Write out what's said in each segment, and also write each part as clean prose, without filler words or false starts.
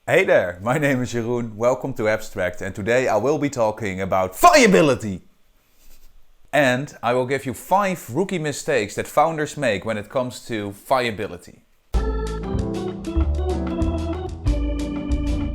Hey there, my name is Jeroen, welcome to Abstract, and today I will be talking about viability. And I will give you 5 rookie mistakes that founders make when it comes to viability.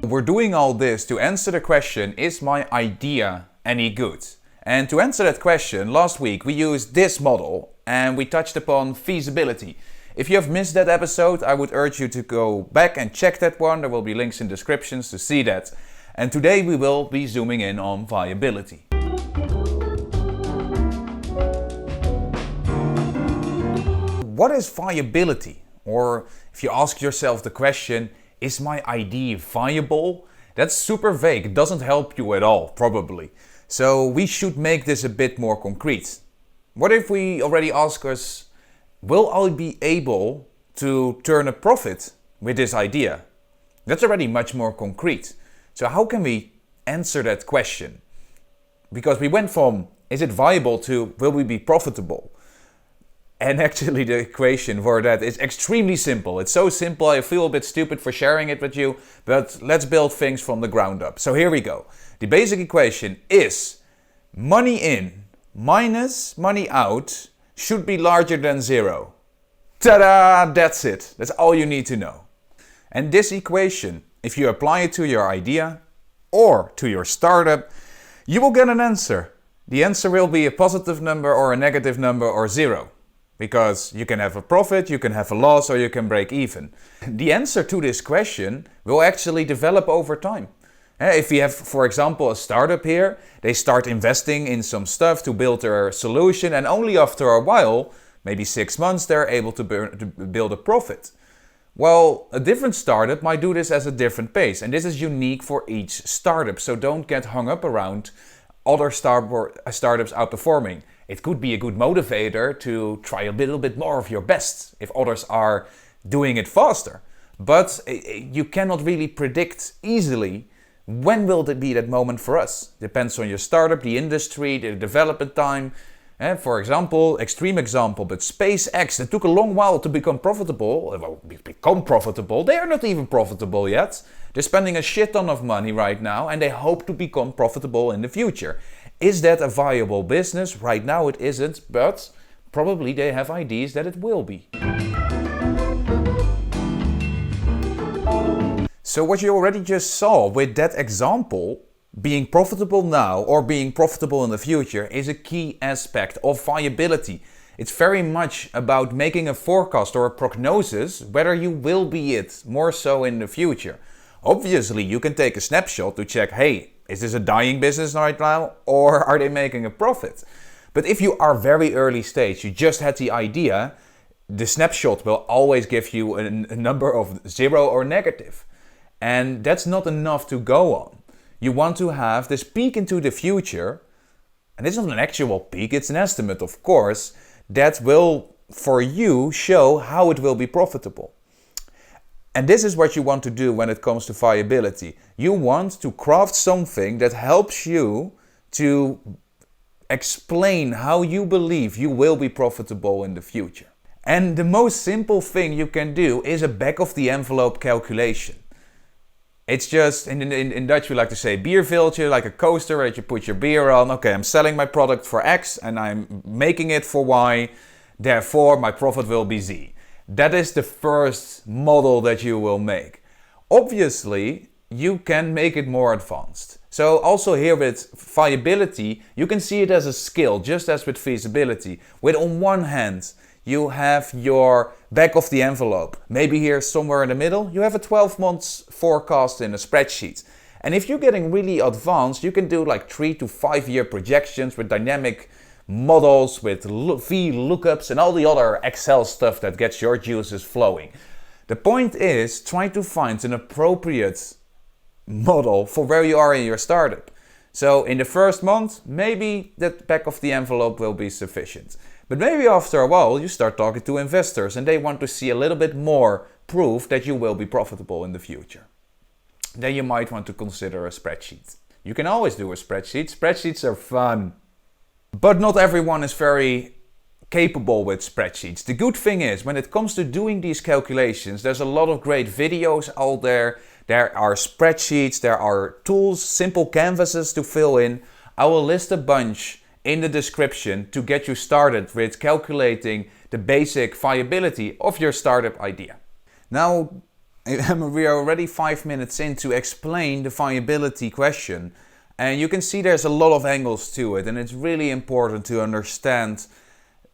We're doing all this to answer the question, is my idea any good? And to answer that question, last week we used this model and we touched upon feasibility. If you have missed that episode, I would urge you to go back and check that one. There will be links in descriptions to see that. And today we will be zooming in on viability. What is viability? Or if you ask yourself the question, is my idea viable? That's super vague. It doesn't help you at all, probably. So we should make this a bit more concrete. What if we already ask us, will I be able to turn a profit with this idea? That's already much more concrete. So how can we answer that question? Because we went from, is it viable, to will we be profitable? And actually the equation for that is extremely simple. It's so simple, I feel a bit stupid for sharing it with you, but let's build things from the ground up. So here we go. The basic equation is money in minus money out should be larger than 0. Ta-da! That's it. That's all you need to know. And this equation, if you apply it to your idea or to your startup, you will get an answer. The answer will be a positive number or a negative number or 0. Because you can have a profit, you can have a loss, or you can break even. The answer to this question will actually develop over time. If you have, for example, a startup here, they start investing in some stuff to build their solution, and only after a while, maybe 6 months, they're able to build a profit. Well, a different startup might do this at a different pace, and this is unique for each startup, so don't get hung up around other startups outperforming. It could be a good motivator to try a little bit more of your best if others are doing it faster. But you cannot really predict easily when will it be that moment for us. Depends on your startup, the industry, the development time. For example, extreme example, but SpaceX, it took a long while to become profitable. They are not even profitable yet. They're spending a shit ton of money right now and they hope to become profitable in the future. Is that a viable business? Right now it isn't, but probably they have ideas that it will be. So what you already just saw with that example, being profitable now or being profitable in the future is a key aspect of viability. It's very much about making a forecast or a prognosis whether you will be it more so in the future. Obviously, you can take a snapshot to check, hey, is this a dying business right now or are they making a profit? But if you are very early stage, you just had the idea, the snapshot will always give you a number of 0 or negative. And that's not enough to go on. You want to have this peek into the future, and it's not an actual peek, it's an estimate, of course, that will, for you, show how it will be profitable. And this is what you want to do when it comes to viability. You want to craft something that helps you to explain how you believe you will be profitable in the future. And the most simple thing you can do is a back of the envelope calculation. It's just, in Dutch we like to say bierviltje, like a coaster that you put your beer on. Okay, I'm selling my product for X and I'm making it for Y, therefore my profit will be Z. That is the first model that you will make. Obviously, you can make it more advanced. So also here with viability, you can see it as a skill, just as with feasibility. With on one hand, you have your back of the envelope. Maybe here somewhere in the middle, you have a 12 months forecast in a spreadsheet. And if you're getting really advanced, you can do like 3 to 5 year projections with dynamic models, with V lookups and all the other Excel stuff that gets your juices flowing. The point is, try to find an appropriate model for where you are in your startup. So in the first month, maybe that back of the envelope will be sufficient. But maybe after a while you start talking to investors and they want to see a little bit more proof that you will be profitable in the future. Then you might want to consider a spreadsheet. You can always do a spreadsheet. Spreadsheets are fun. But not everyone is very capable with spreadsheets. The good thing is, when it comes to doing these calculations, there's a lot of great videos out there. There are spreadsheets, there are tools, simple canvases to fill in. I will list a bunch in the description to get you started with calculating the basic viability of your startup idea. Now, we are already 5 minutes in to explain the viability question, and you can see there's a lot of angles to it, and it's really important to understand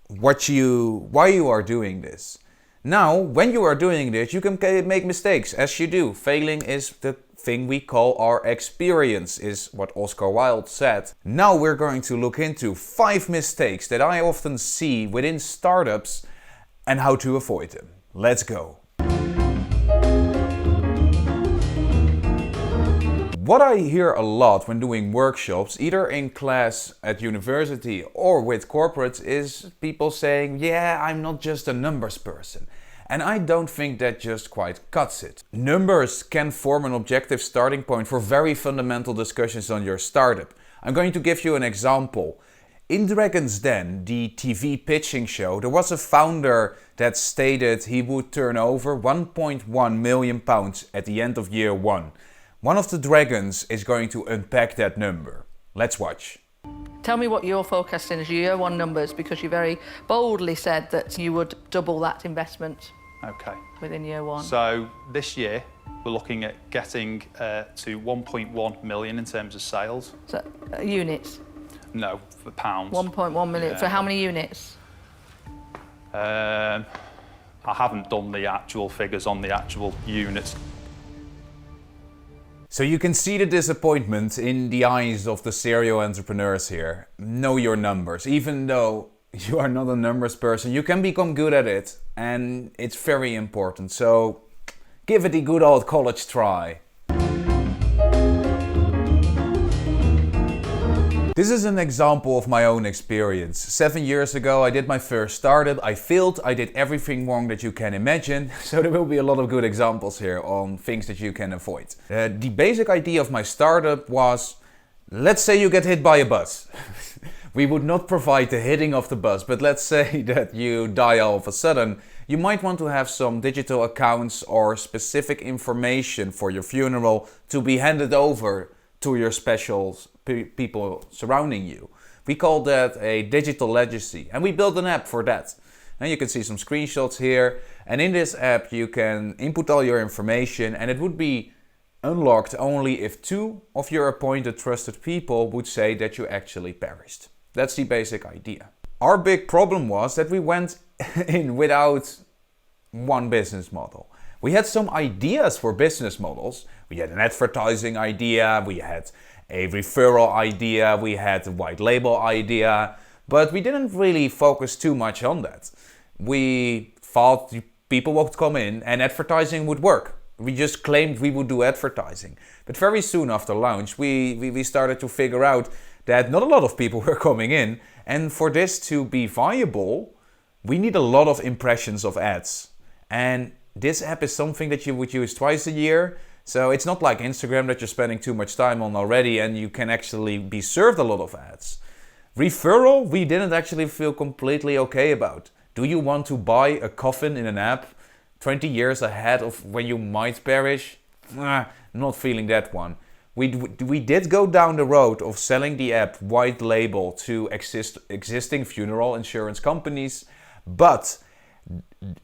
why you are doing this. Now, when you are doing this, you can make mistakes, as you do. Failing is the thing we call our experience, is what Oscar Wilde said. Now we're going to look into 5 mistakes that I often see within startups and how to avoid them. Let's go. What I hear a lot when doing workshops, either in class at university or with corporates, is people saying, yeah, I'm not just a numbers person. And I don't think that just quite cuts it. Numbers can form an objective starting point for very fundamental discussions on your startup. I'm going to give you an example. In Dragon's Den, the TV pitching show, there was a founder that stated he would turn over £1.1 million at the end of year 1. One of the dragons is going to unpack that number. Let's watch. Tell me what you're forecasting as your year 1 numbers, because you very boldly said that you would double that investment. Okay. Within year 1. So this year we're looking at getting to 1.1 million in terms of sales. So units? No, for pounds. 1.1 million. Yeah. For how many units? I haven't done the actual figures on the actual units. So you can see the disappointment in the eyes of the serial entrepreneurs here. Know your numbers. Even though you are not a numbers person, you can become good at it, and it's very important. So give it a good old college try. This is an example of my own experience. 7 years ago I did my first startup, I failed, I did everything wrong that you can imagine, so there will be a lot of good examples here on things that you can avoid. The basic idea of my startup was, let's say you get hit by a bus. We would not provide the hitting of the bus, but let's say that you die all of a sudden. You might want to have some digital accounts or specific information for your funeral to be handed over to your special people surrounding you. We call that a digital legacy, and we built an app for that. And you can see some screenshots here, and in this app you can input all your information, and it would be unlocked only if 2 of your appointed trusted people would say that you actually perished. That's the basic idea. Our big problem was that we went in without one business model. We had some ideas for business models. We had an advertising idea, we had a referral idea, we had a white label idea, but we didn't really focus too much on that. We thought people would come in and advertising would work. We just claimed we would do advertising. But very soon after launch, we started to figure out that not a lot of people were coming in, and for this to be viable, we need a lot of impressions of ads. And this app is something that you would use twice a year. So it's not like Instagram that you're spending too much time on already and you can actually be served a lot of ads. Referral, we didn't actually feel completely okay about. Do you want to buy a coffin in an app 20 years ahead of when you might perish? Not feeling that one. We did go down the road of selling the app white label to existing funeral insurance companies, but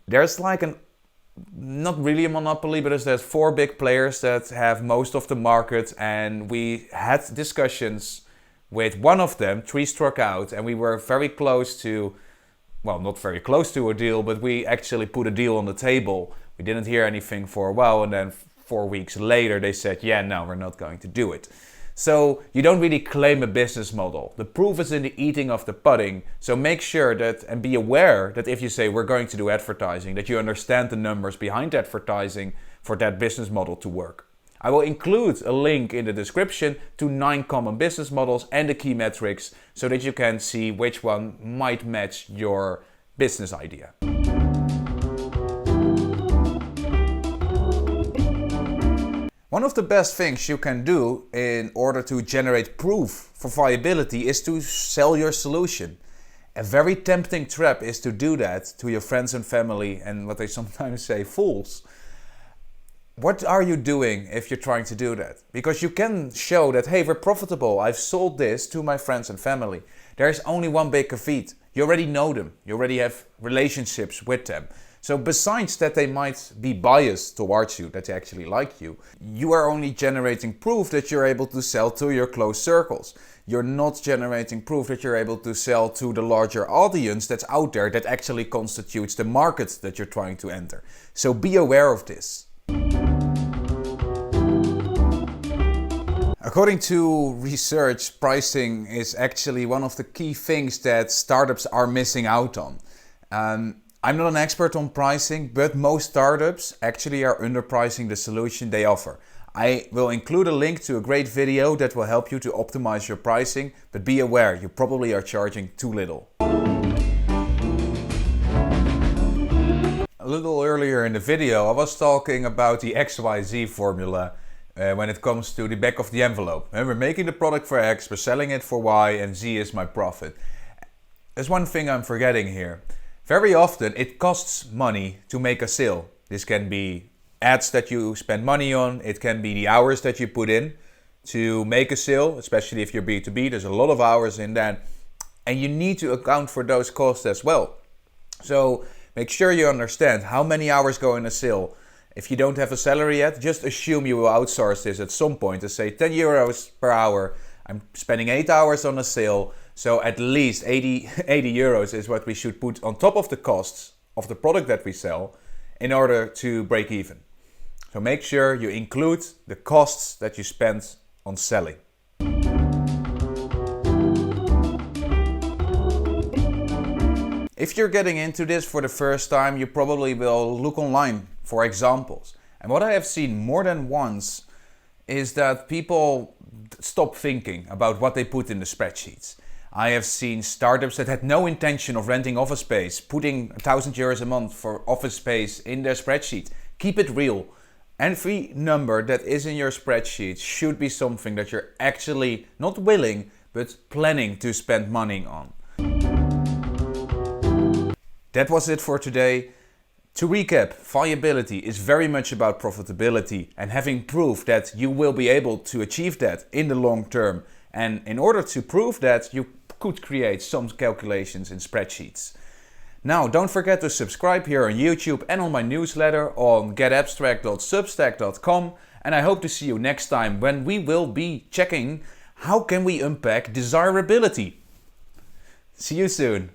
there's like not really a monopoly, but there's 4 big players that have most of the market, and we had discussions with one of them. 3 struck out, and we were very close to, well, not very close to a deal, but we actually put a deal on the table. We didn't hear anything for a while, and then 4 weeks later they said, yeah, no, we're not going to do it. So you don't really claim a business model. The proof is in the eating of the pudding. So make sure that, and be aware that if you say we're going to do advertising, that you understand the numbers behind advertising for that business model to work. I will include a link in the description to 9 common business models and the key metrics so that you can see which one might match your business idea. One of the best things you can do in order to generate proof for viability is to sell your solution. A very tempting trap is to do that to your friends and family and what they sometimes say, fools. What are you doing if you're trying to do that? Because you can show that, hey, we're profitable. I've sold this to my friends and family. There's only one big caveat. You already know them. You already have relationships with them. So besides that they might be biased towards you, that they actually like you, you are only generating proof that you're able to sell to your close circles. You're not generating proof that you're able to sell to the larger audience that's out there that actually constitutes the market that you're trying to enter. So be aware of this. According to research, pricing is actually one of the key things that startups are missing out on. I'm not an expert on pricing, but most startups actually are underpricing the solution they offer. I will include a link to a great video that will help you to optimize your pricing, but be aware, you probably are charging too little. A little earlier in the video, I was talking about the XYZ formula when it comes to the back of the envelope. And we're making the product for X, we're selling it for Y, and Z is my profit. There's one thing I'm forgetting here. Very often it costs money to make a sale. This can be ads that you spend money on, it can be the hours that you put in to make a sale, especially if you're B2B, there's a lot of hours in that. And you need to account for those costs as well. So make sure you understand how many hours go in a sale. If you don't have a salary yet, just assume you will outsource this at some point and say 10 euros per hour. I'm spending 8 hours on a sale, so at least 80 euros is what we should put on top of the costs of the product that we sell in order to break even. So make sure you include the costs that you spend on selling. If you're getting into this for the first time, you probably will look online for examples. And what I have seen more than once is that people stop thinking about what they put in the spreadsheets. I have seen startups that had no intention of renting office space, putting 1,000 euros a month for office space in their spreadsheet. Keep it real. Every number that is in your spreadsheet should be something that you're actually not willing, but planning to spend money on. That was it for today. To recap, viability is very much about profitability and having proof that you will be able to achieve that in the long term. And in order to prove that, you could create some calculations in spreadsheets. Now, don't forget to subscribe here on YouTube and on my newsletter on getabstract.substack.com. And I hope to see you next time when we will be checking how can we unpack desirability. See you soon.